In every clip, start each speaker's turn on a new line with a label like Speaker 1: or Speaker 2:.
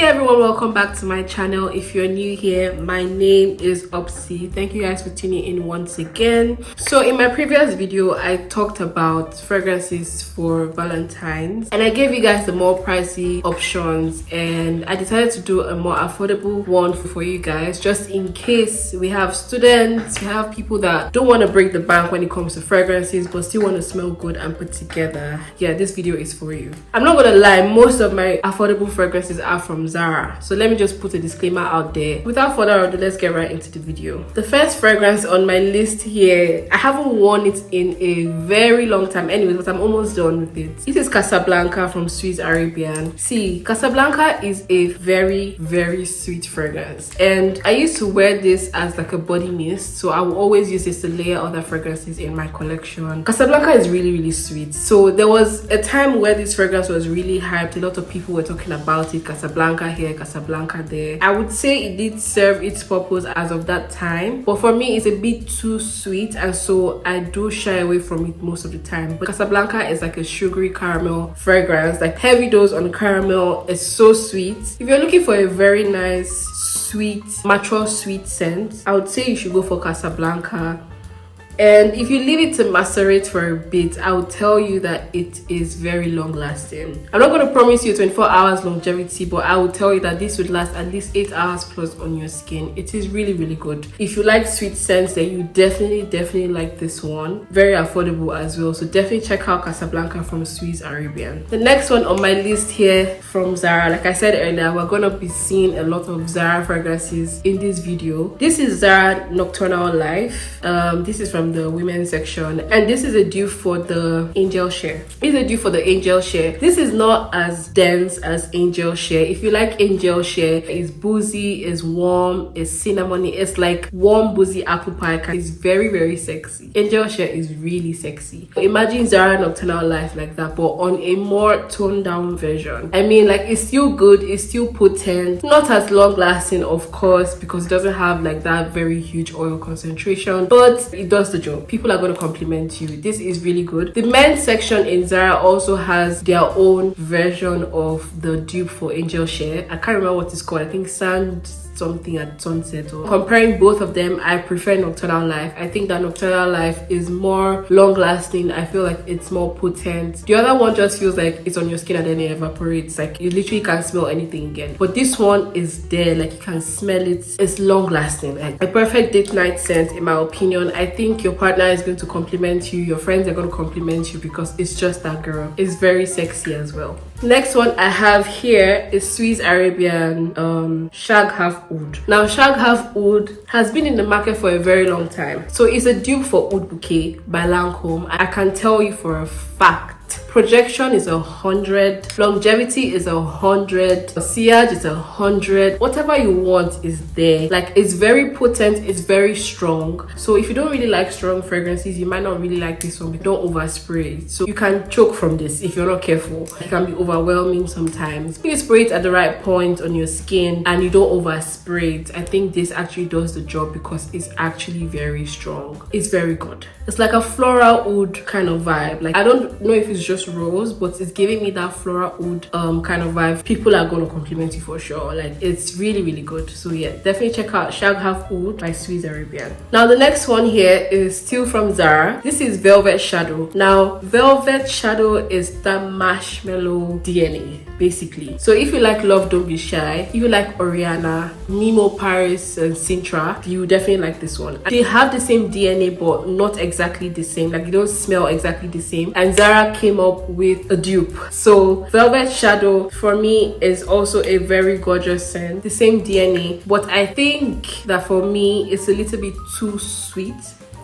Speaker 1: everyone, welcome back to my channel. If you're new here, my name is Obsy. Thank you guys for tuning in once again. So in my previous video, I talked about fragrances for Valentine's and I gave you guys the more pricey options, and I decided to do a more affordable one for you guys, just in case we have students, we have people that don't want to break the bank when it comes to fragrances but still want to smell good and put together. Yeah, this video is for you. I'm not gonna lie, most of my affordable fragrances are from Zara, so let me just put a disclaimer out there. Without further ado, let's get right into the video. The first fragrance on my list here, I haven't worn it in a very long time anyways, but I'm almost done with it. This is Casablanca from Swiss Arabian. See, Casablanca is a very sweet fragrance, and I used to wear this as like a body mist, so I will always use this to layer other fragrances in my collection. Casablanca is really sweet. So there was a time where this fragrance was really hyped. A lot of people were talking about it, Casablanca here, Casablanca there. I would say it did serve its purpose as of that time, but for me it's a bit too sweet, and so I do shy away from it most of the time. But Casablanca is like a sugary caramel fragrance, like heavy dose on caramel. It's so sweet. If you're looking for a very nice sweet, mature sweet scent, I would say you should go for Casablanca. And if you leave it to macerate for a bit, I will tell you that it is very long lasting. I'm not going to promise you 24 hours longevity, but I will tell you that this would last at least 8 hours plus on your skin. It is really good. If you like sweet scents, then you definitely like this one. Very affordable as well, so definitely check out Casablanca from Swiss Arabian. The next one on my list here from Zara, like I said earlier, we're going to be seeing a lot of Zara fragrances in this video. This is Zara Nocturnal Life. This is from the women's section, and this is a dupe for the Angel Share. It's a dupe for the Angel Share. This is not as dense as Angel Share. If you like Angel Share, it's boozy, it's warm, it's cinnamony, it's like warm boozy apple pie. It's very sexy. Angel Share is really sexy. Imagine Zara Nocturnal Life like that, but on a more toned down version. I mean, like, it's still good, it's still potent, not as long lasting of course, because it doesn't have like that very huge oil concentration, but it does the job. People are going to compliment you. This is really good. The men's section in Zara also has their own version of the dupe for Angel Share. I can't remember what it's called. I think Sand something at Sunset. Or comparing both of them, I prefer Nocturnal Life. I think that Nocturnal Life is more long lasting. I feel like it's more potent. The other one just feels like it's on your skin and then it evaporates, like you literally can't smell anything again. But this one is there, like you can smell it. It's long lasting, like a perfect date night scent in my opinion. I think your partner is going to compliment you, your friends are going to compliment you, because it's just that girl. It's very sexy as well. Next one I have here is Swiss Arabian Shag Oud. Now Shag Oud has been in the market for a very long time, so it's a dupe for Oud Bouquet by Lancome. I can tell you for a fact, projection is 100, longevity is 100, sillage is 100. Whatever you want is there. Like, it's very potent, it's very strong. So if you don't really like strong fragrances, you might not really like this one, but don't overspray it. So you can choke from this if you're not careful. It can be overwhelming sometimes. You spray it at the right point on your skin and you don't overspray it. I think this actually does the job because it's actually very strong. It's very good. It's like a floral oud kind of vibe. Like, I don't know if it's just rose, but it's giving me that floral oud kind of vibe. People are going to compliment you for sure. Like, it's really good. So yeah, definitely check out Shag Oud by Swiss Arabian. Now the next one here is still from Zara. This is Velvet Shadow. Now Velvet Shadow is that marshmallow DNA basically. So if you like Love Don't Be Shy, if you like Oriana, Nemo, Paris and Sintra, you definitely like this one. They have the same DNA but not exactly the same, like they don't smell exactly the same, and Zara came up with a dupe. So Velvet Shadow for me is also a very gorgeous scent, the same DNA, but I think that for me it's a little bit too sweet.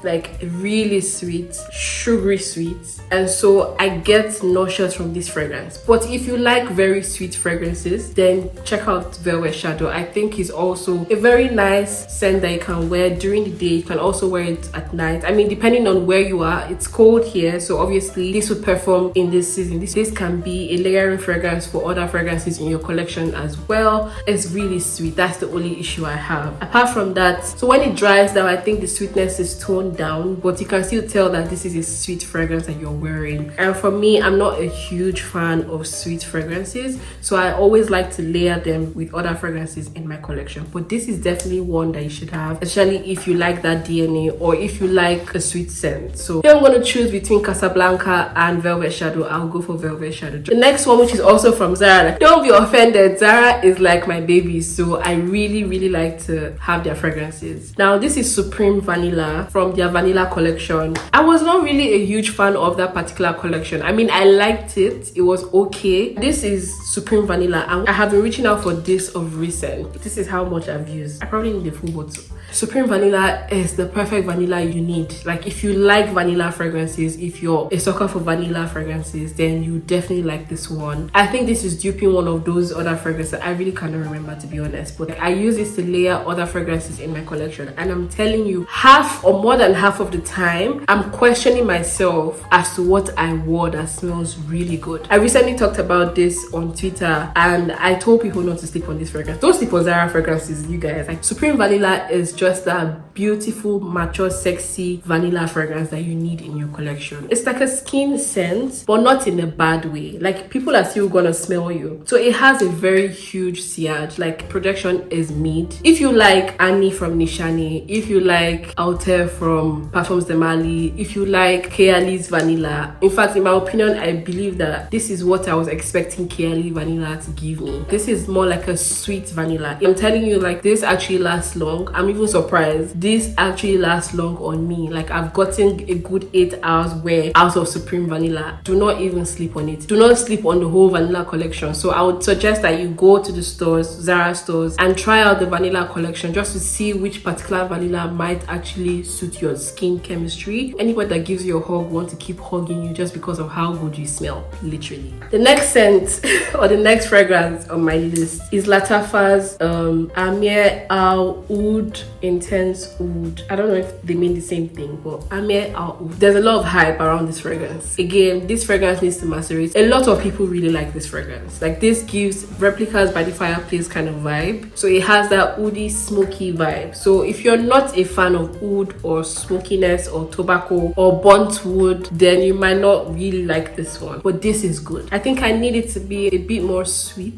Speaker 1: like really sweet, sugary sweet, and so I get nauseous from this fragrance. But if you like very sweet fragrances, then check out Velvet Shadow. I think it's also a very nice scent that you can wear during the day. You can also wear it at night. I mean, depending on where you are, it's cold here, so obviously this would perform in this season. This can be a layering fragrance for other fragrances in your collection as well. It's really sweet. That's the only issue I have. Apart from that, so when it dries down, I think the sweetness is toned toned down, but you can still tell that this is a sweet fragrance that you're wearing. And for me, I'm not a huge fan of sweet fragrances, so I always like to layer them with other fragrances in my collection. But this is definitely one that you should have, especially if you like that DNA or if you like a sweet scent. So here I'm going to choose between Casablanca and Velvet Shadow. I'll go for Velvet Shadow. The next one, which is also from Zara, like, don't be offended, Zara is like my baby, so I really like to have their fragrances. Now this is Supreme Vanilla from their Vanilla collection. I was not really a huge fan of that particular collection. I mean, I liked it, it was okay. This is Supreme Vanilla and I have been reaching out for this of recent. This is how much I've used. I probably need a full bottle. Supreme Vanilla is the perfect vanilla you need. Like, if you like vanilla fragrances, if you're a sucker for vanilla fragrances, then you definitely like this one. I think this is duping one of those other fragrances. I really cannot remember, to be honest, but I use this to layer other fragrances in my collection, and I'm telling you, half or more than half of the time I'm questioning myself as to what I wore that smells really good. I recently talked about this on Twitter and I told people not to sleep on this fragrance. Don't sleep on Zara fragrances, you guys. Like, Supreme Vanilla is just that beautiful, mature, sexy vanilla fragrance that you need in your collection. It's like a skin scent, but not in a bad way. Like, people are still gonna smell you. So it has a very huge sillage. Like, projection is mid. If you like Annie from Nishani, if you like Alter from Parfums de Mali, if you like Keali's Vanilla, in fact, in my opinion, I believe that this is what I was expecting Keali Vanilla to give me. This is more like a sweet vanilla. I'm telling you, like, this actually lasts long. I'm even surprised. This actually lasts long on me. Like, I've gotten a good 8 hours wear out of Supreme Vanilla. Do not even sleep on it. Do not sleep on the whole vanilla collection. So I would suggest that you go to the stores, Zara stores, and try out the vanilla collection just to see which particular vanilla might actually suit your skin chemistry. Anybody that gives you a hug want to keep hugging you just because of how good you smell, literally. The next scent or the next fragrance on my list is Lattafa's Amir Al Oud Intense Oud. I don't know if they mean the same thing, but Amir Al Oud. There's a lot of hype around this fragrance. Again, this fragrance needs to macerate. A lot of people really like this fragrance. Like, this gives Replicas by the Fireplace kind of vibe. So it has that oody, smoky vibe. So if you're not a fan of oud or smokiness or tobacco or burnt wood, then you might not really like this one. But this is good. I think I need it to be a bit more sweet,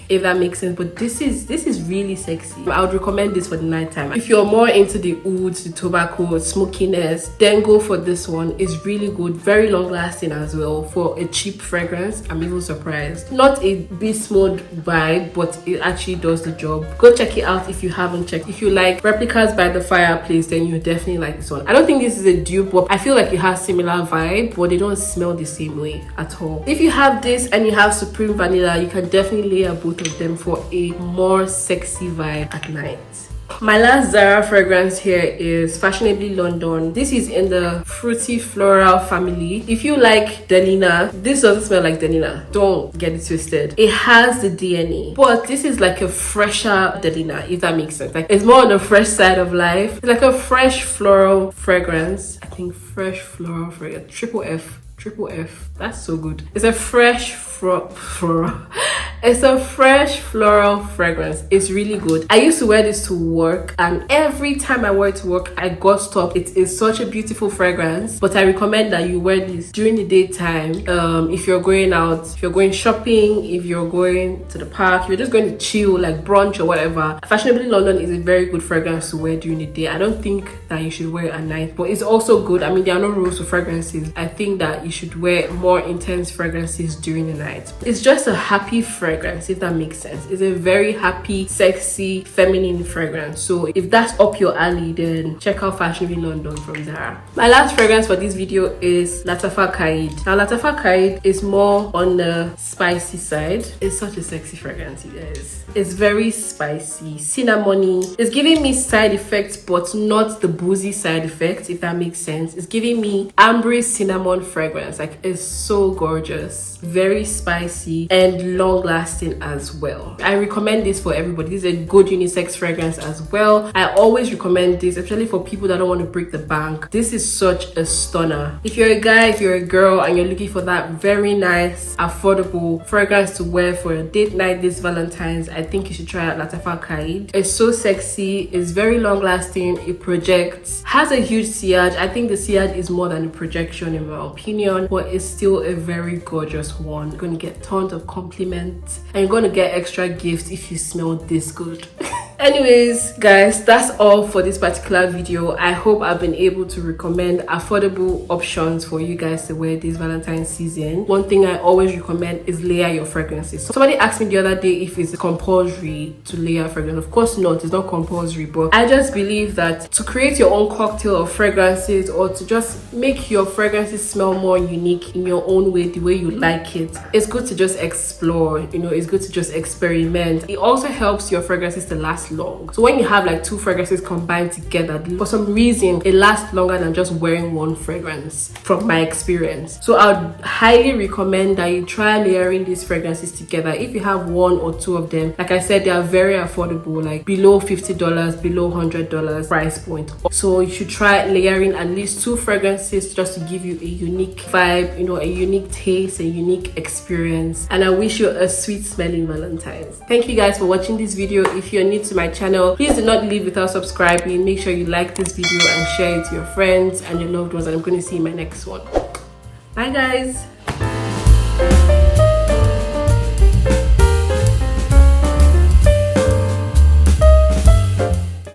Speaker 1: if that makes sense. But this is really sexy. I would recommend this for the nighttime. If you're more into the oud, the tobacco, smokiness, then go for this one. It's really good, very long lasting as well for a cheap fragrance. I'm even surprised. Not a beast mode vibe, but it actually does the job. Go check it out if you haven't checked. If you like Replicas by the Fireplace, then you definitely like this one. I don't think this is a dupe, but I feel like it has similar vibe, but they don't smell the same way at all. If you have this and you have Supreme Vanilla, you can definitely layer both of them for a more sexy vibe at night. My last Zara fragrance here is Fashionably London. This is in the fruity floral family. If you like Delina, this doesn't smell like Delina. Don't get it twisted. It has the DNA, but this is like a fresher Delina, if that makes sense. Like, it's more on the fresh side of life. It's like a fresh floral fragrance. I think fresh floral fragrance. Triple F. That's so good. It's a fresh It's a fresh floral fragrance. It's really good. I used to wear this to work, and every time I wear it to work, I got stopped. It is such a beautiful fragrance, but I recommend that you wear this during the daytime. If you're going out, if you're going shopping, if you're going to the park, if you're just going to chill, like brunch or whatever. Fashionably London is a very good fragrance to wear during the day. I don't think that you should wear it at night, but it's also good. I mean, there are no rules for fragrances. I think that you should wear more intense fragrances during the night. It's just a happy fragrance, if that makes sense. It's a very happy, sexy, feminine fragrance. So if that's up your alley, then check out Fashionably London from Zara. My last fragrance for this video is LFA Kid. Now, LFA Kid is more on the spicy side. It's such a sexy fragrance, you guys. It's very spicy, cinnamony. It's giving me side effects, but not the boozy side effects, if that makes sense. It's giving me ambery cinnamon fragrance. Like, it's so gorgeous, very spicy and long lasting. lasting as well. I recommend this for everybody. This is a good unisex fragrance as well. I always recommend this, especially for people that don't want to break the bank. This is such a stunner. If you're a guy, if you're a girl, and you're looking for that very nice, affordable fragrance to wear for a date night this Valentine's, I think you should try out LFA Kid. It's so sexy, it's very long lasting, it projects, has a huge sillage. I think the sillage is more than a projection in my opinion, but it's still a very gorgeous one. You're gonna get tons of compliments and you're gonna get extra gifts if you smell this good. Anyways guys, that's all for this particular video. I hope I've been able to recommend affordable options for you guys to wear this Valentine's season. One thing I always recommend is layer your fragrances. Somebody asked me the other day if it's compulsory to layer fragrance. Of course not, it's not compulsory, but I just believe that to create your own cocktail of fragrances, or to just make your fragrances smell more unique in your own way, the way you like it, it's good to just explore, you know, it's good to just experiment. It also helps your fragrances to last long. So when you have like two fragrances combined together, for some reason it lasts longer than just wearing one fragrance, from my experience. So I would highly recommend that you try layering these fragrances together. If you have one or two of them, like I said, they are very affordable, like below $50, below $100 price point. So you should try layering at least two fragrances just to give you a unique vibe, you know, a unique taste, a unique experience. And I wish you a sweet smelling Valentine's. Thank you guys for watching this video. If you're new to my channel, please do not leave without subscribing. Make sure you like this video and share it to your friends and your loved ones, and I'm going to see you in my next one. Bye guys.